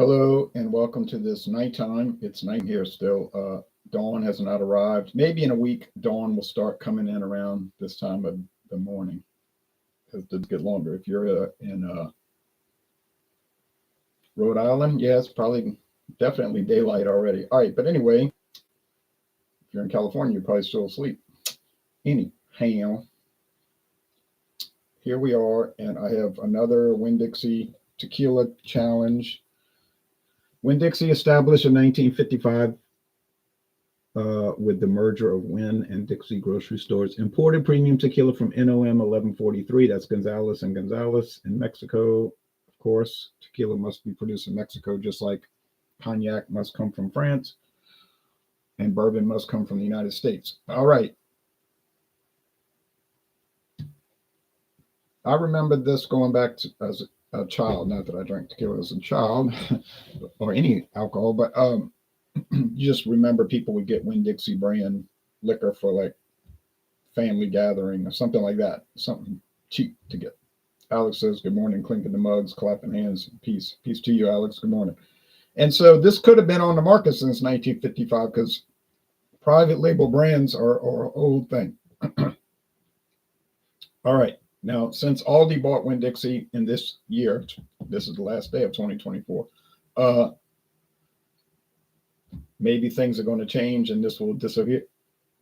Hello and welcome to this nighttime. It's night here still. Dawn has not arrived. Maybe in a week, dawn will start coming in around this time of the morning because it does get longer. If you're in Rhode Island, yeah, it's probably definitely daylight already. All right, but anyway, if you're in California, you're probably still asleep. Anyhow, here we are, and I have another Winn-Dixie tequila challenge. Winn-Dixie established in 1955 with the merger of Winn and Dixie grocery stores. Imported premium tequila from NOM 1143. That's Gonzales and Gonzales in Mexico. Of course, tequila must be produced in Mexico, just like cognac must come from France and bourbon must come from the United States. All right. I remember this going back to as a child. Not that I drank tequila as a child or any alcohol, but you just remember people would get Winn-Dixie brand liquor for like family gathering or something like that, something cheap to get. Alex says, good morning, clinking the mugs, clapping hands, peace. Peace to you, Alex, good morning. And so this could have been on the market since 1955 because private label brands are an old thing. All right. Now, since Aldi bought Winn-Dixie in this year, this is the last day of 2024, maybe things are going to change and this will disappear.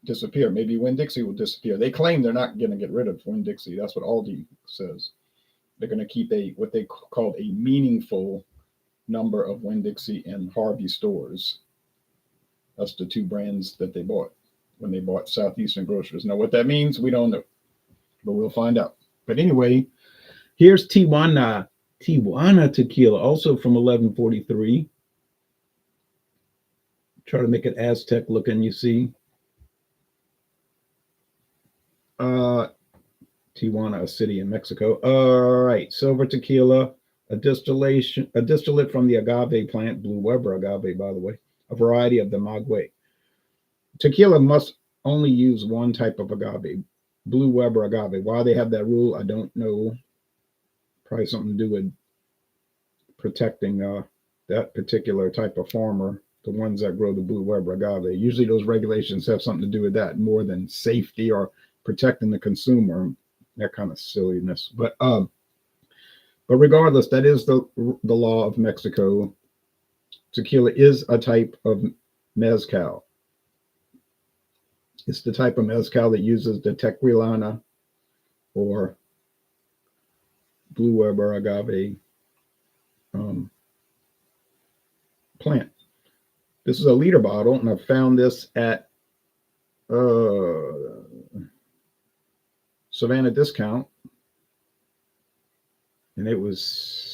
Maybe Winn-Dixie will disappear. They claim they're not going to get rid of Winn-Dixie. That's what Aldi says. They're going to keep what they call a meaningful number of Winn-Dixie and Harvey stores. That's the two brands that they bought when they bought Southeastern Grocers. Now, what that means, we don't know, but we'll find out. But anyway, here's Tijuana tequila, also from 1143. Try to make it Aztec looking, you see. Tijuana, a city in Mexico. All right, silver tequila, a distillate from the agave plant, Blue Weber agave, by the way, a variety of the maguey. Tequila must only use one type of agave, Blue Weber agave. Why they have that rule, I don't know. Probably something to do with protecting that particular type of farmer, the ones that grow the Blue Weber agave. Usually those regulations have something to do with that more than safety or protecting the consumer, that kind of silliness. But regardless, that is the law of Mexico. Tequila is a type of mezcal. It's the type of mezcal that uses the Tequila or Blue Weber agave plant. This is a liter bottle, and I found this at Savannah Discount, and it was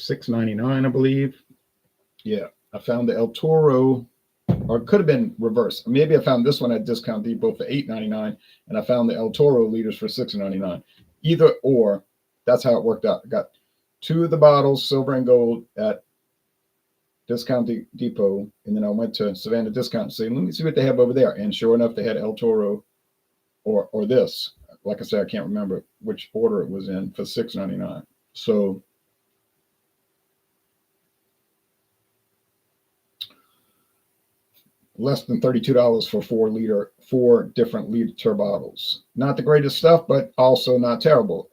$6.99, I believe. Yeah, I found the El Toro, or it could have been reversed. Maybe I found this one at Discount Depot for $8.99, and I found the El Toro liters for $6.99. Either or, that's how it worked out. I got two of the bottles, silver and gold, at Discount Depot, and then I went to Savannah Discount and said, let me see what they have over there. And sure enough, they had El Toro or this. Like I said, I can't remember which order it was in, for $6.99. So less than $32 for four different liter bottles. Not the greatest stuff, but also not terrible.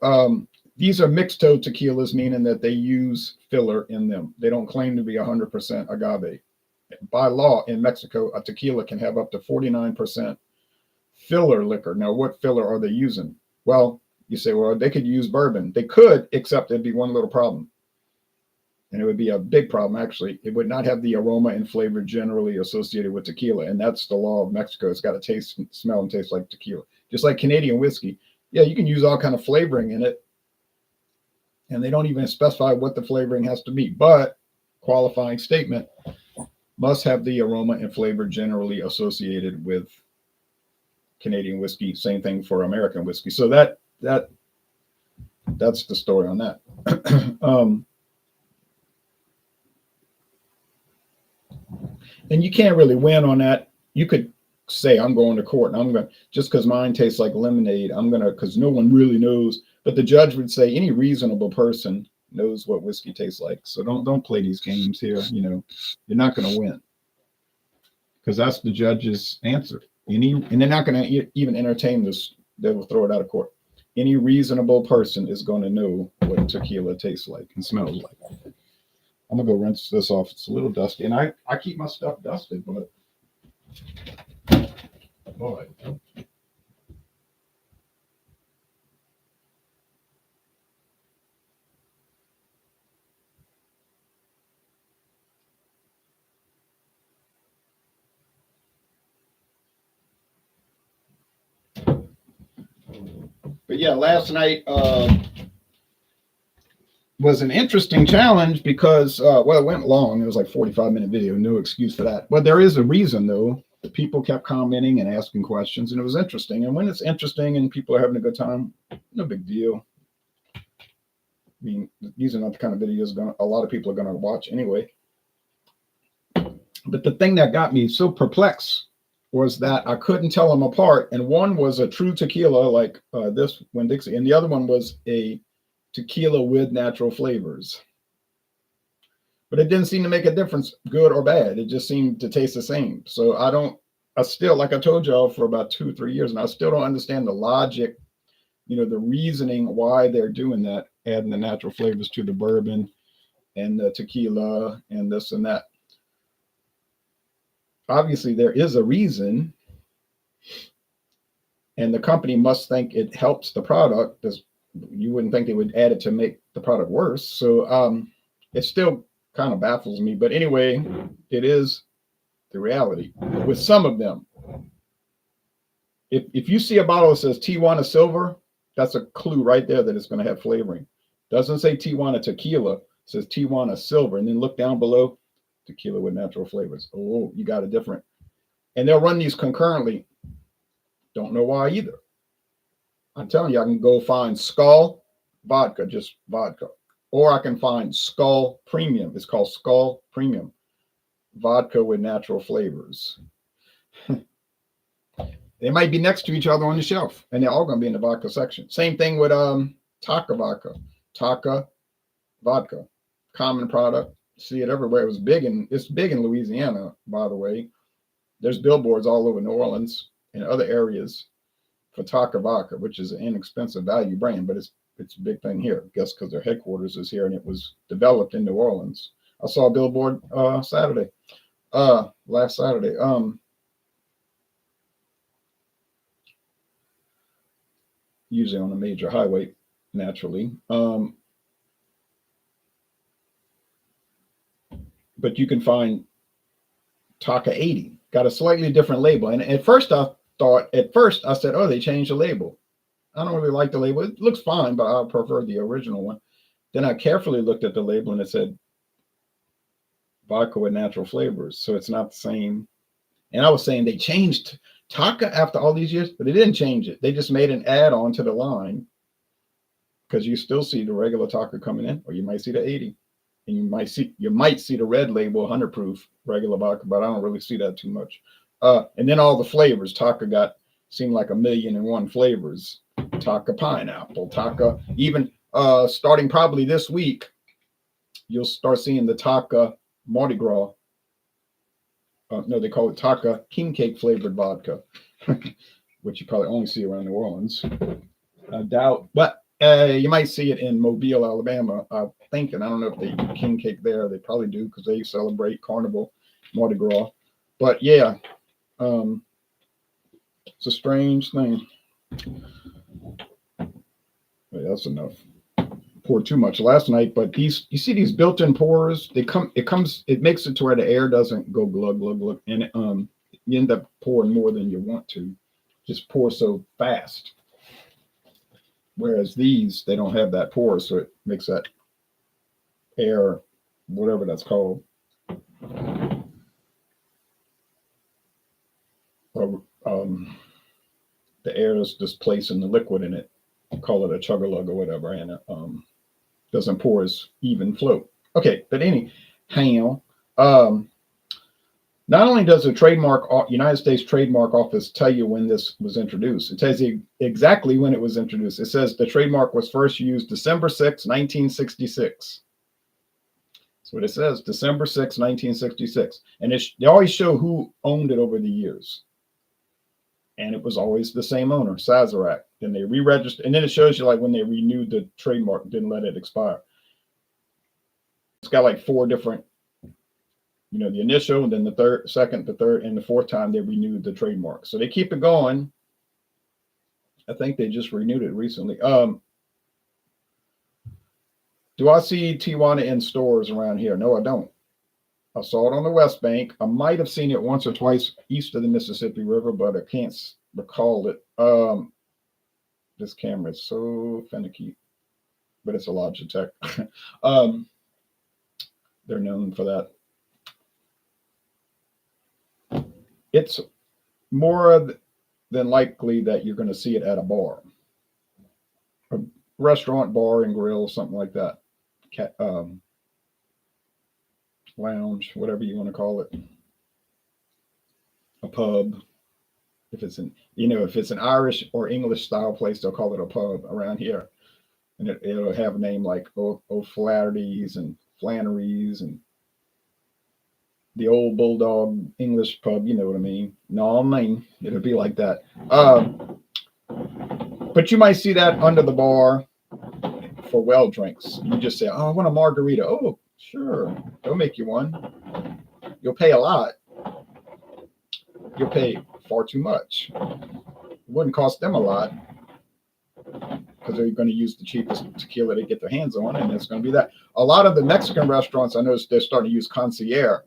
These are mixed toe tequilas, meaning that they use filler in them. They don't claim to be 100% agave. By law in Mexico, a tequila can have up to 49% filler liquor. Now, what filler are they using? Well, you say, well, they could use bourbon. They could, except there'd be one little problem. And it would be a big problem, actually. It would not have the aroma and flavor generally associated with tequila. And that's the law of Mexico. It's got to taste, smell, and taste like tequila. Just like Canadian whiskey. Yeah, you can use all kind of flavoring in it. And they don't even specify what the flavoring has to be. But qualifying statement, must have the aroma and flavor generally associated with Canadian whiskey. Same thing for American whiskey. So that's the story on that. And you can't really win on that. You could say, I'm going to court and I'm going to, just because mine tastes like lemonade, I'm going to, because no one really knows. But the judge would say any reasonable person knows what whiskey tastes like. So don't play these games here. You know, you're not going to win because that's the judge's answer. And they're not going to even entertain this. They will throw it out of court. Any reasonable person is going to know what tequila tastes like and smells like. I'm gonna go rinse this off. It's a little dusty, and I keep my stuff dusted, but boy. But yeah, last night was an interesting challenge because, well, it went long. It was like 45-minute video. No excuse for that. But there is a reason, though. The people kept commenting and asking questions, and it was interesting. And when it's interesting and people are having a good time, no big deal. I mean, these are not the kind of videos a lot of people are going to watch anyway. But the thing that got me so perplexed was that I couldn't tell them apart. And one was a true tequila like this Winn-Dixie, and the other one was a tequila with natural flavors. But it didn't seem to make a difference, good or bad. It just seemed to taste the same. So I still, like I told y'all for about 2-3 years, and I still don't understand the logic, you know, the reasoning why they're doing that, adding the natural flavors to the bourbon and the tequila and this and that. Obviously, there is a reason, and the company must think it helps the product. You wouldn't think they would add it to make the product worse. So it still kind of baffles me. But anyway, it is the reality with some of them. If you see a bottle that says Tijuana Silver, that's a clue right there that it's going to have flavoring. Doesn't say Tijuana Tequila, it says Tijuana Silver. And then look down below, tequila with natural flavors. Oh, you got a different. And they'll run these concurrently. Don't know why either. I'm telling you, I can go find Skull vodka, just vodka. Or I can find Skull Premium. It's called Skull Premium. Vodka with natural flavors. They might be next to each other on the shelf, and they're all going to be in the vodka section. Same thing with Taka vodka. Taka vodka. Common product. See it everywhere. It's big in Louisiana, by the way. There's billboards all over New Orleans and other areas for Taka vodka, which is an inexpensive value brand, but it's a big thing here. I guess because their headquarters is here and it was developed in New Orleans. I saw a billboard last Saturday. Usually on a major highway, naturally. But you can find Taka 80, got a slightly different label. And at first I said, oh, they changed the label. I don't really like the label. It looks fine, but I prefer the original one. Then I carefully looked at the label and it said vodka with natural flavors. So it's not the same. And I was saying they changed Taka after all these years, but they didn't change it. They just made an add-on to the line because you still see the regular Taka coming in, or you might see the 80. And you might see the red label 100 proof regular vodka, but I don't really see that too much. And then all the flavors, Taka seemed like 1,000,001 flavors. Taka pineapple, Taka, even starting probably this week, you'll start seeing the Taka Mardi Gras. No, they call it Taka King Cake flavored vodka, which you probably only see around New Orleans. I doubt, but you might see it in Mobile, Alabama, I think, and I don't know if they do King Cake there. They probably do because they celebrate Carnival, Mardi Gras. But yeah, it's a strange thing. Wait, that's enough. Poured too much last night, but you see these built-in pourers. It makes it to where the air doesn't go glug glug glug, and you end up pouring more than you want to. Just pour so fast. Whereas these, they don't have that pour, so it makes that air, whatever that's called, the air is displacing the liquid in it. Call it a chug-a-lug or whatever, and it doesn't pour as even flow. Okay, but anyhow, Not only does the United States Trademark Office tell you when this was introduced, it tells you exactly when it was introduced. It says the trademark was first used December 6, 1966. That's what it says, December 6, 1966. And they always show who owned it over the years. And it was always the same owner, Sazerac. Then they re-registered, and then it shows you like when they renewed the trademark, didn't let it expire. It's got like four different, the initial, and then the third, second, the third, and the fourth time they renewed the trademark. So they keep it going. I think they just renewed it recently. Do I see Tijuana in stores around here? No, I don't. I saw it on the West Bank. I might have seen it once or twice east of the Mississippi River, but I can't recall it. This camera is so finicky, but it's a Logitech. They're known for that. It's more than likely that you're going to see it at a bar, a restaurant, bar and grill, something like that. Lounge, whatever you want to call it, a pub. If it's an Irish or English style place, they'll call it a pub around here, and it'll have a name like O'Flaherty's and Flannery's and the old Bulldog English pub. You know what I mean? No, I mean it'll be like that. But you might see that under the bar for well drinks. You just say, "Oh, I want a margarita." Oh, sure, they'll make you one. You'll pay a lot. You'll pay far too much. It wouldn't cost them a lot because they're going to use the cheapest tequila they get their hands on, and it's going to be that. A lot of the Mexican restaurants, I noticed they're starting to use Concierge,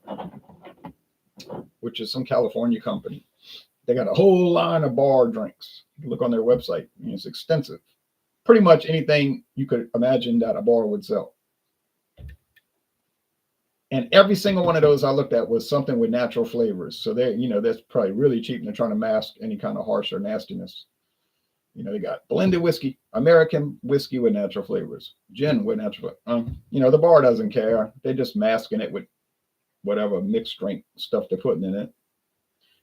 which is some California company. They got a whole line of bar drinks. You look on their website. It's extensive. Pretty much anything you could imagine that a bar would sell. And every single one of those I looked at was something with natural flavors. So that's probably really cheap, and they're trying to mask any kind of harsh or nastiness. They got blended whiskey, American whiskey with natural flavors, gin with natural flavors. The bar doesn't care. They're just masking it with whatever mixed drink stuff they're putting in it.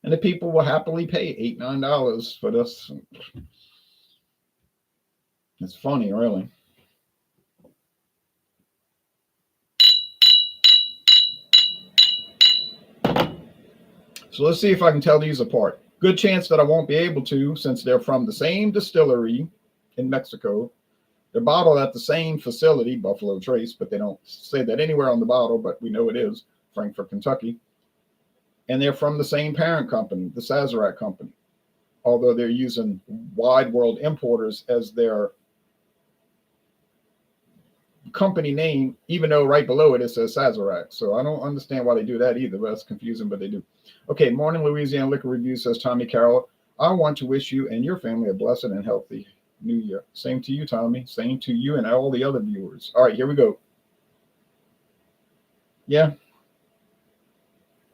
And the people will happily pay $8, $9 for this. It's funny, really. So let's see if I can tell these apart. Good chance that I won't be able to, since they're from the same distillery in Mexico. They're bottled at the same facility, Buffalo Trace, but they don't say that anywhere on the bottle, but we know it is Frankfort, Kentucky. And they're from the same parent company, the Sazerac Company, although they're using Wide World Importers as their company name, even though right below it says Sazerac. So I don't understand why they do that either, but that's confusing, but they do. Okay, Morning Louisiana Liquor Review, says Tommy Carroll. I want to wish you and your family a blessed and healthy new year. Same to you, Tommy. Same to you and all the other viewers. All right, here we go. Yeah.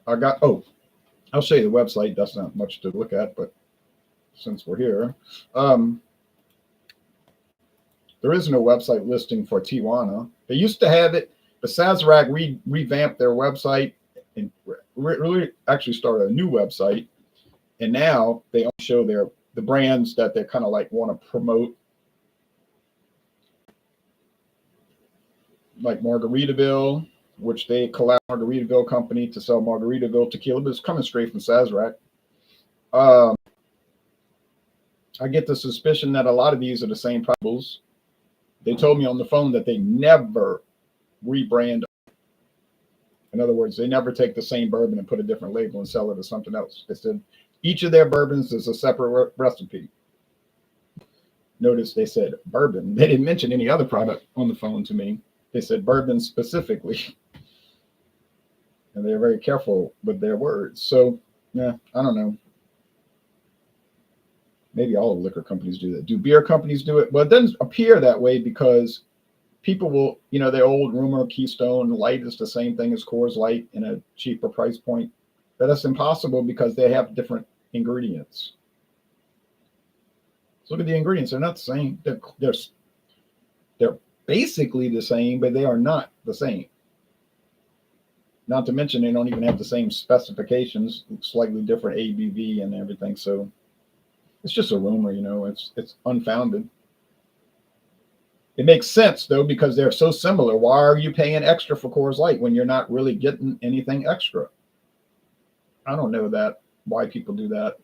I'll show you the website. That's not much to look at, but since we're here, there is no website listing for Tijuana. They used to have it, but Sazerac revamped their website and really actually started a new website. And now they only show the brands that they kind of like want to promote, like Margaritaville, which they collab with Margaritaville Company to sell Margaritaville tequila, but it's coming straight from Sazerac. I get the suspicion that a lot of these are the same products. They told me on the phone that they never rebrand. In other words, they never take the same bourbon and put a different label and sell it as something else. They said each of their bourbons is a separate recipe. Notice they said bourbon. They didn't mention any other product on the phone to me. They said bourbon specifically. And they're very careful with their words. So, yeah, I don't know. Maybe all the liquor companies do that. Do beer companies do it? Well, it doesn't appear that way because people will, their old rumor, Keystone Light is the same thing as Coors Light in a cheaper price point. But that's impossible because they have different ingredients. So look at the ingredients. They're not the same. They're basically the same, but they are not the same. Not to mention they don't even have the same specifications, slightly different ABV and everything. So it's just a rumor, you know, it's unfounded. It makes sense though, because they're so similar. Why are you paying extra for Coors Light when you're not really getting anything extra? I don't know that, why people do that.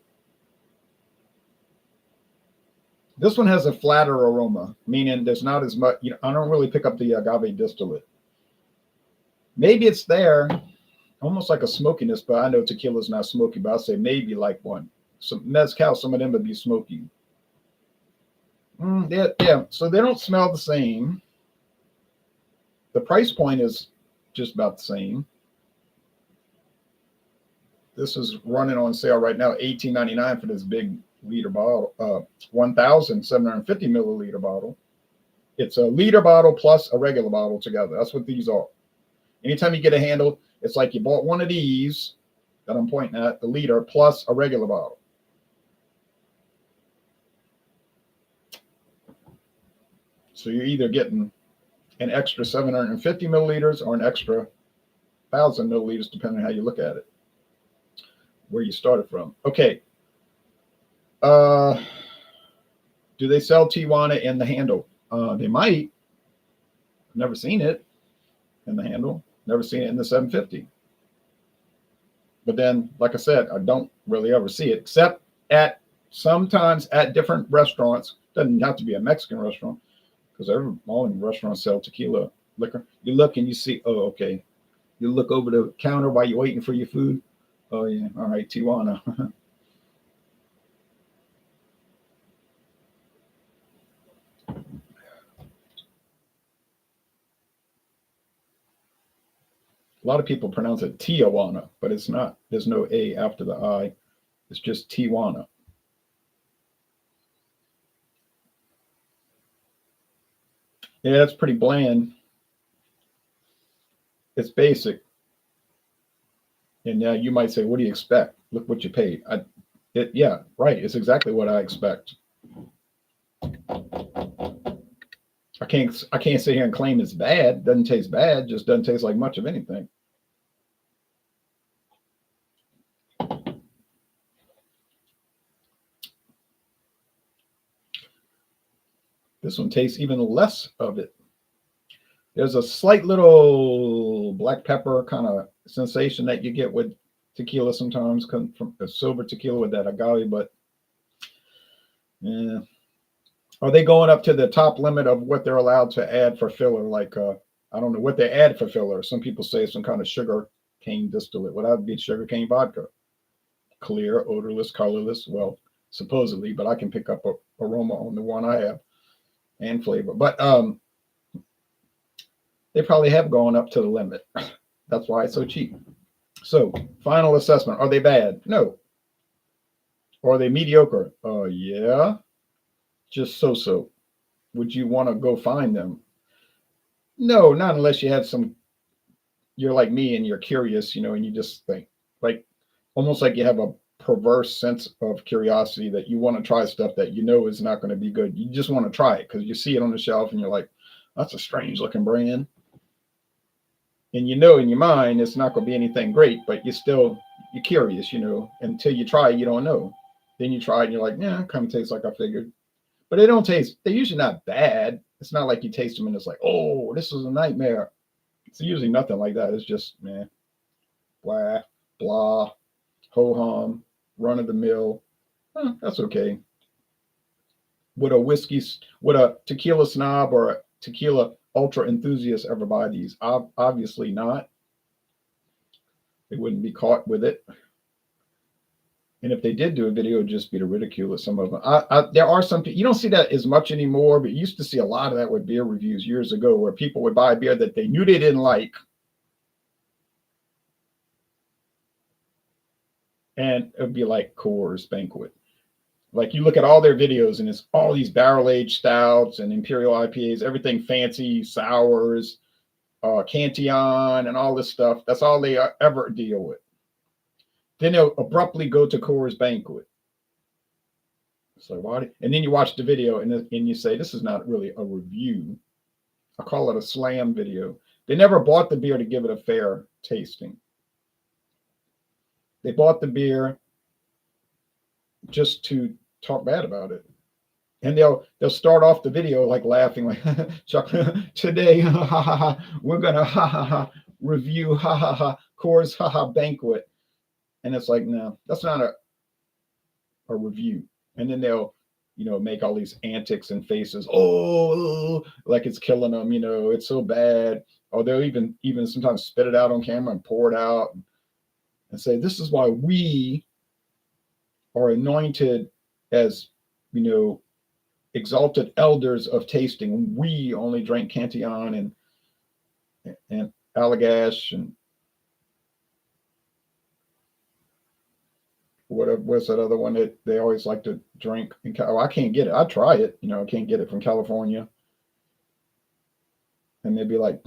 This one has a flatter aroma, meaning there's not as much, you know, I don't really pick up the agave distillate. Maybe it's there, almost like a smokiness, but I know tequila is not smoky, but I'll say maybe like one. Some mezcal, some of them would be smoky. Yeah, so they don't smell the same. The price point is just about the same. This is running on sale right now, $18.99 for this big liter bottle, 1,750 milliliter bottle. It's a liter bottle plus a regular bottle together. That's what these are. Anytime you get a handle, it's like you bought one of these that I'm pointing at, the liter, plus a regular bottle. So you're either getting an extra 750 milliliters or an extra 1,000 milliliters, depending on how you look at it, where you started from. Okay. Do they sell Tijuana in the handle? They might. Never seen it in the handle. Never seen it in the 750. But then, like I said, I don't really ever see it, except at sometimes at different restaurants. Doesn't have to be a Mexican restaurant, because all restaurants sell tequila liquor. You look and you see, oh, okay. You look over the counter while you're waiting for your food. Oh, yeah. All right, Tijuana. A lot of people pronounce it Tijuana, but it's not. There's no A after the I. It's just Tijuana. Yeah, it's pretty bland. It's basic. And yeah, you might say, what do you expect? Look what you paid. Yeah, right. It's exactly what I expect. I can't sit here and claim it's bad. Doesn't taste bad. Just doesn't taste like much of anything. This one tastes even less of it. There's a slight little black pepper kind of sensation that you get with tequila sometimes, from a silver tequila with that agave, but yeah. Are they going up to the top limit of what they're allowed to add for filler? Like, I don't know what they add for filler. Some people say some kind of sugar cane distillate. Well, that would be sugar cane vodka. Clear, odorless, colorless. Well, supposedly, but I can pick up a aroma on the one I have and flavor. But they probably have gone up to the limit. That's why it's so cheap. So, final assessment. Are they bad? No. Or are they mediocre? Yeah. Just so-so. Would you want to go find them? No, not unless you have some, you're like me and you're curious, you know, and you just think, like, almost like you have a perverse sense of curiosity that you want to try stuff that you know is not going to be good. You just want to try it because you see it on the shelf and you're like, that's a strange looking brand. And you know in your mind it's not going to be anything great, but you're curious, you know, until you try it, you don't know. Then you try it and you're like, yeah, it kind of tastes like I figured. But they're usually not bad. It's not like you taste them and it's like, oh, this is a nightmare. It's usually nothing like that. It's just, man, blah, blah, ho hum, run of the mill. That's okay. Would a tequila snob or a tequila ultra enthusiast ever buy these? Obviously not. They wouldn't be caught with it. And if they did do a video, it would just be to ridicule some of them. There are some, you don't see that as much anymore, but you used to see a lot of that with beer reviews years ago, where people would buy beer that they knew they didn't like. And it would be like Coors Banquet. Like you look at all their videos and it's all these barrel-aged stouts and imperial IPAs, everything fancy, sours, Cantillon and all this stuff. That's all they ever deal with. Then they'll abruptly go to Coors Banquet. So why? And then you watch the video and you say, this is not really a review. I call it a slam video. They never bought the beer to give it a fair tasting. They bought the beer just to talk bad about it. And they'll start off the video like laughing, like Chuck, today, ha ha ha, we're gonna ha ha ha review ha ha ha Coors ha ha banquet. And it's like, no, that's not a review. And then they'll, make all these antics and faces. Oh, like it's killing them. It's so bad. Or they'll even sometimes spit it out on camera and pour it out and say, this is why we are anointed as, exalted elders of tasting. We only drank Cantillon and Allagash and what's that other one that they always like to drink? I can't get it. I try it. I can't get it from California. And they'd be like,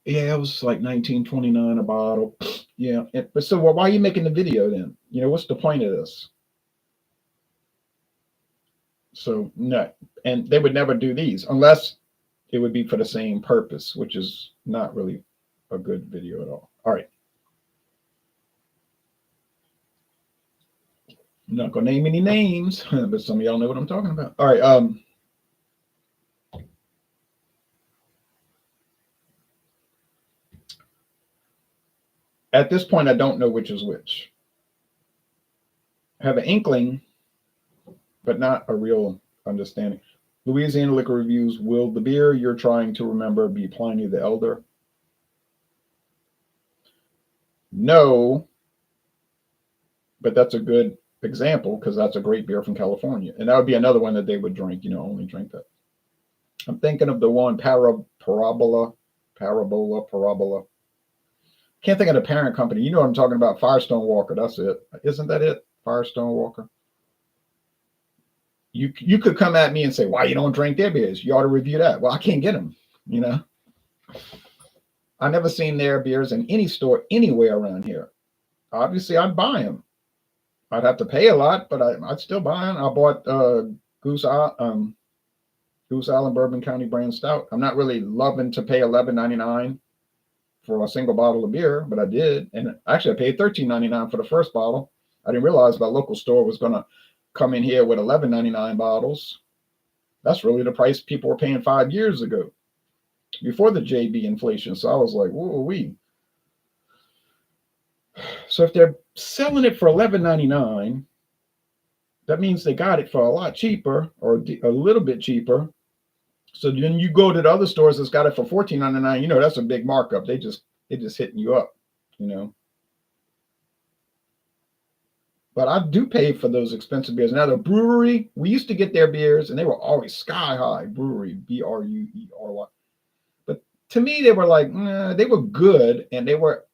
yeah, it was like $19.29 a bottle. Yeah. But so why are you making the video then? What's the point of this? So no. And they would never do these unless it would be for the same purpose, which is not really a good video at all. All right. I'm not going to name any names, but some of y'all know what I'm talking about. All right. At this point, I don't know which is which. I have an inkling, but not a real understanding. Louisiana Liquor Reviews, will the beer you're trying to remember be Pliny the Elder? No, but that's a good example because that's a great beer from California. And that would be another one that they would drink, only drink that. I'm thinking of the one Parabola. Can't think of the parent company. You know what I'm talking about, Firestone Walker. That's it. Isn't that it? Firestone Walker. You could come at me and say, why you don't drink their beers? You ought to review that. Well, I can't get them, I never seen their beers in any store anywhere around here. Obviously, I'd buy them. I'd have to pay a lot, but I'd still buy them. I bought Goose Island Bourbon County Brand Stout. I'm not really loving to pay $11.99 for a single bottle of beer, but I did. And actually, I paid $13.99 for the first bottle. I didn't realize my local store was going to come in here with $11.99 bottles. That's really the price people were paying 5 years ago, before the JB inflation. So I was like, whoa-wee. So if they're selling it for $11.99, that means they got it for a lot cheaper, or a little bit cheaper. So then you go to the other stores that's got it for $14.99. That's a big markup. They just hitting you up, But I do pay for those expensive beers. Now the brewery, we used to get their beers, and they were always sky high. Brewery, Bruery. But to me, they were like, they were good, and they were.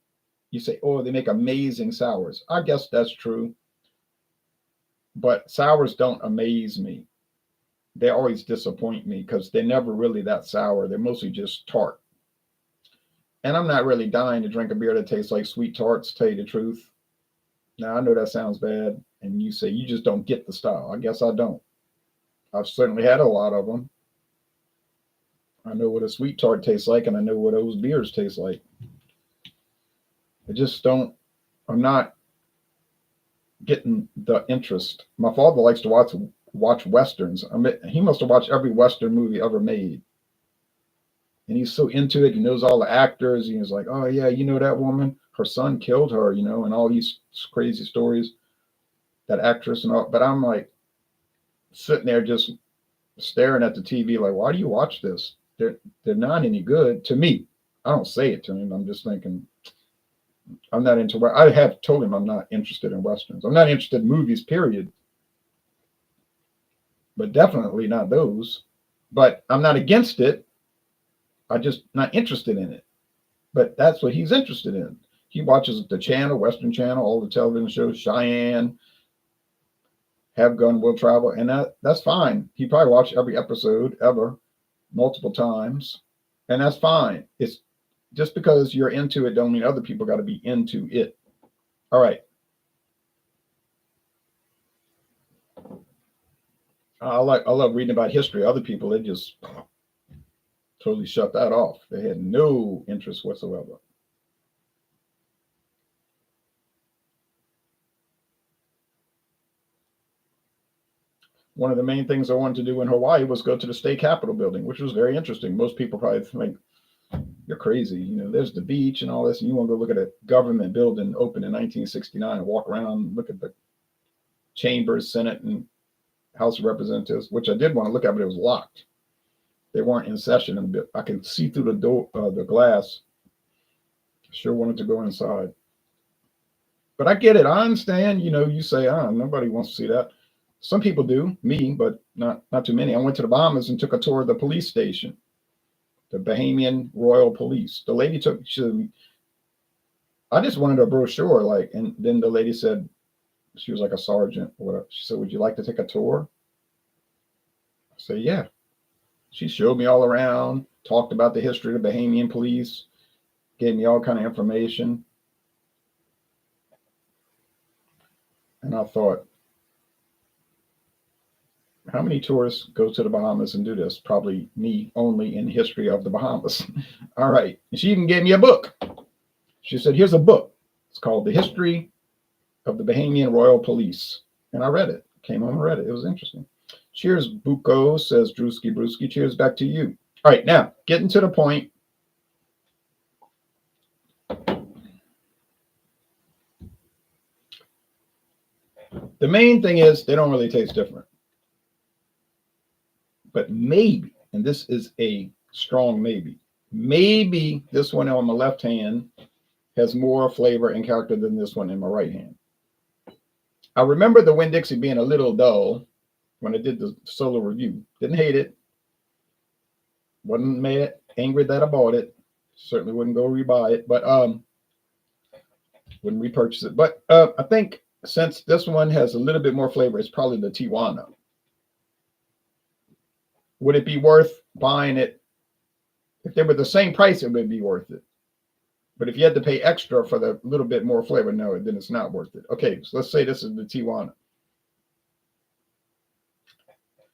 You say, oh, they make amazing sours. I guess that's true. But sours don't amaze me. They always disappoint me because they're never really that sour. They're mostly just tart. And I'm not really dying to drink a beer that tastes like sweet tarts, to tell you the truth. Now, I know that sounds bad. And you say, you just don't get the style. I guess I don't. I've certainly had a lot of them. I know what a sweet tart tastes like, and I know what those beers taste like. I just don't, I'm not getting the interest. My father likes to watch Westerns. He must have watched every Western movie ever made. And he's so into it. He knows all the actors. He's like, oh, yeah, that woman? Her son killed her, and all these crazy stories. That actress and all. But I'm like sitting there just staring at the TV like, why do you watch this? They're not any good to me. I don't say it to him. I'm just thinking, I'm not into. I have told him I'm not interested in Westerns. I'm not interested in movies, period. But definitely not those. But I'm not against it. I'm just not interested in it. But that's what he's interested in. He watches the channel, Western Channel, all the television shows, Cheyenne, Have Gun, Will Travel, and that's fine. He probably watched every episode ever, multiple times, and that's fine. It's just because you're into it don't mean other people got to be into it. All right. I love reading about history. Other people, they just totally shut that off. They had no interest whatsoever. One of the main things I wanted to do in Hawaii was go to the state capitol building, which was very interesting. Most people probably think you're crazy. You know, there's the beach and all this, and you want to go look at a government building opened in 1969 and walk around, look at the chambers, Senate, and House of Representatives, which I did want to look at, but it was locked. They weren't in session. And I could see through the door, the glass. Sure wanted to go inside. But I get it. I understand. You know, you say, nobody wants to see that. Some people do, me, but not too many. I went to the Bahamas and took a tour of the police station, the Bahamian Royal Police. The lady I just wanted a brochure, like, and then the lady said, she was like a sergeant or whatever. She said, "Would you like to take a tour?" I said, "Yeah." She showed me all around, talked about the history of the Bahamian police, gave me all kind of information. And I thought, how many tourists go to the Bahamas and do this? Probably me only in history of the Bahamas. All right. And she even gave me a book. She said, "Here's a book. It's called The History of the Bahamian Royal Police." And I read it. Came home and read it. It was interesting. Cheers, Buko, says Drewski Brewski. Cheers back to you. All right, now, getting to the point. The main thing is they don't really taste different. But maybe, and this is a strong maybe this one on my left hand has more flavor and character than this one in my right hand. I remember the Winn-Dixie being a little dull when I did the solo review. Didn't hate it. Wasn't mad, angry that I bought it. Certainly wouldn't go rebuy it, but wouldn't repurchase it. But I think since this one has a little bit more flavor, it's probably the Tijuana. Would it be worth buying it? If they were the same price, it would be worth it. But if you had to pay extra for the little bit more flavor, no, then it's not worth it. Okay, so let's say this is the Tijuana.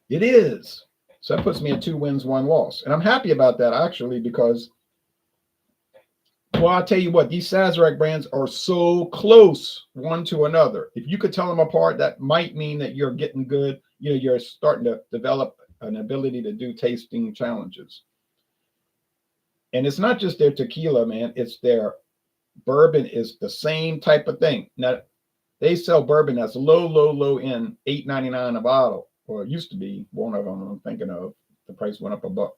It is. So that puts me at 2 wins, 1 loss. And I'm happy about that, actually, because, well, I'll tell you what, these Sazerac brands are so close one to another. If you could tell them apart, that might mean that you're getting good. You know, you're starting to develop an ability to do tasting challenges. And it's not just their tequila, man. It's their bourbon is the same type of thing. Now, they sell bourbon that's low end, $8.99 a bottle. Or it used to be one of them I'm thinking of. The price went up $1.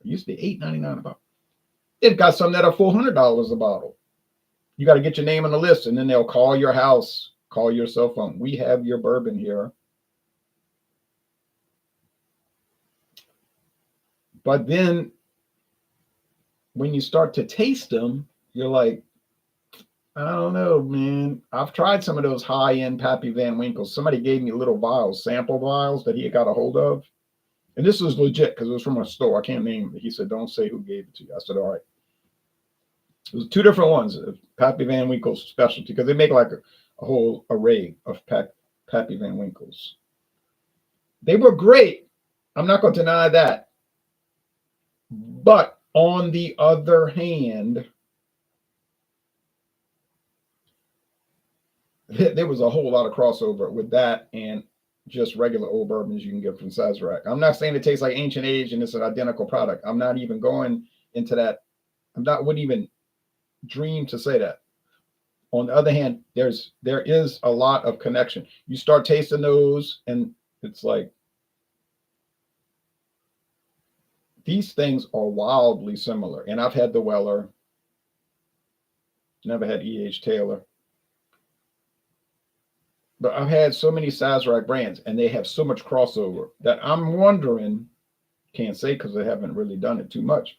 It used to be $8.99 a bottle. They've got some that are $400 a bottle. You got to get your name on the list, and then they'll call your house, call your cell phone. "We have your bourbon here." But then when you start to taste them, you're like, I don't know, man. I've tried some of those high-end Pappy Van Winkles. Somebody gave me little vials, sample vials that he got a hold of. And this was legit because it was from a store. I can't name it. He said, "Don't say who gave it to you." I said, "All right." It was 2 different ones, Pappy Van Winkle's specialty, because they make like a whole array of Pappy Van Winkles. They were great. I'm not going to deny that. But on the other hand, there was a whole lot of crossover with that and just regular old bourbons you can get from Sazerac. I'm not saying it tastes like Ancient Age and it's an identical product. I'm not even going into that. Wouldn't even dream to say that. On the other hand, there is a lot of connection. You start tasting those, and it's like these things are wildly similar. And I've had the Weller, never had E.H. Taylor. But I've had so many Sazerac brands, and they have so much crossover that I'm wondering, can't say because they haven't really done it too much.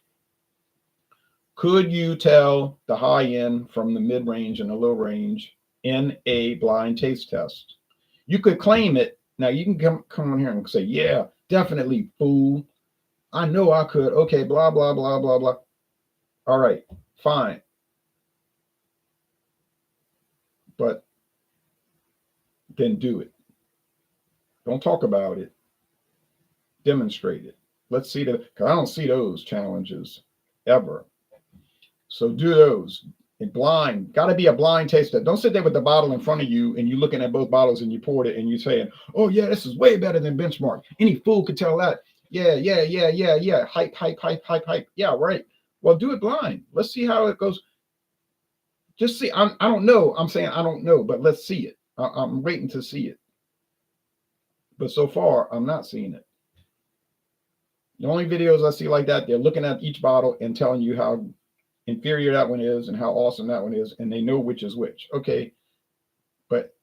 Could you tell the high end from the mid range and the low range in a blind taste test? You could claim it. Now you can come on here and say, "Yeah, definitely, fool. I know I could." Okay, blah, blah, blah, blah, blah. All right, fine. But then do it. Don't talk about it. Demonstrate it. Let's see because I don't see those challenges ever. So do those. And blind, got to be a blind taster. Don't sit there with the bottle in front of you and you're looking at both bottles and you poured it and you're saying, oh, yeah, this is way better than benchmark. Any fool could tell that. Yeah, yeah, yeah, yeah, yeah. Hype, hype, hype, hype, hype. Yeah, right. Well, do it blind. Let's see how it goes. Just see. I don't know. I'm saying I don't know, but let's see it. I'm waiting to see it. But so far, I'm not seeing it. The only videos I see like that, they're looking at each bottle and telling you how inferior that one is and how awesome that one is, and they know which is which. Okay, but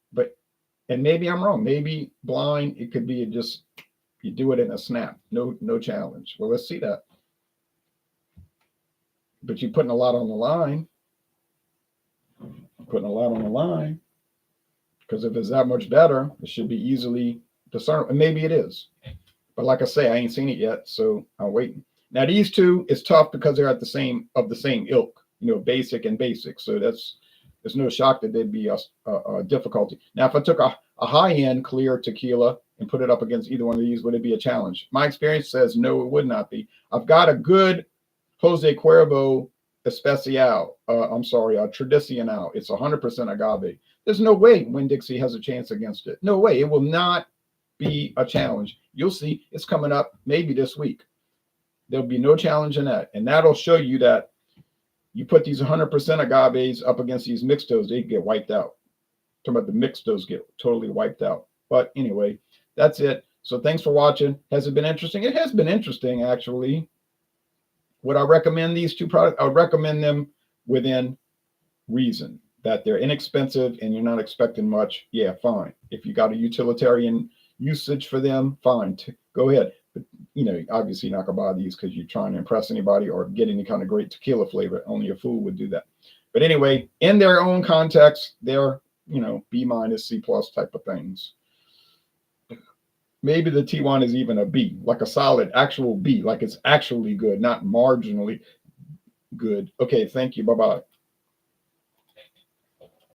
and maybe I'm wrong. Maybe blind, it could be just you do it in a snap. No challenge. Well, let's see that. But you're putting a lot on the line. Putting a lot on the line. Because if it's that much better, it should be easily discernible. And maybe it is. But like I say, I ain't seen it yet, so I'm waiting. Now these two, it's tough because they're at the same ilk, basic and basic. So there's no shock that there'd be a difficulty. Now, if I took a high-end clear tequila and put it up against either one of these, would it be a challenge? My experience says no, it would not be. I've got a good Jose Cuervo Especial. Tradicional. It's 100% agave. There's no way Winn-Dixie has a chance against it. No way. It will not be a challenge. You'll see it's coming up maybe this week. There'll be no challenge in that. And that'll show you that you put these 100% agaves up against these mixtos, they get wiped out. Talking about the mixtos get totally wiped out. But anyway, that's it. So thanks for watching. Has it been interesting? It has been interesting, actually. Would I recommend these two products? I would recommend them within reason, that they're inexpensive and you're not expecting much. Yeah, fine. If you got a utilitarian usage for them, fine. Go ahead. But, obviously you're not going to buy these because you're trying to impress anybody or get any kind of great tequila flavor. Only a fool would do that. But anyway, in their own context, they're, B minus, C plus type of things. Maybe the Tijuana is even a B, like a solid actual B, like it's actually good, not marginally good. Okay, thank you. Bye-bye.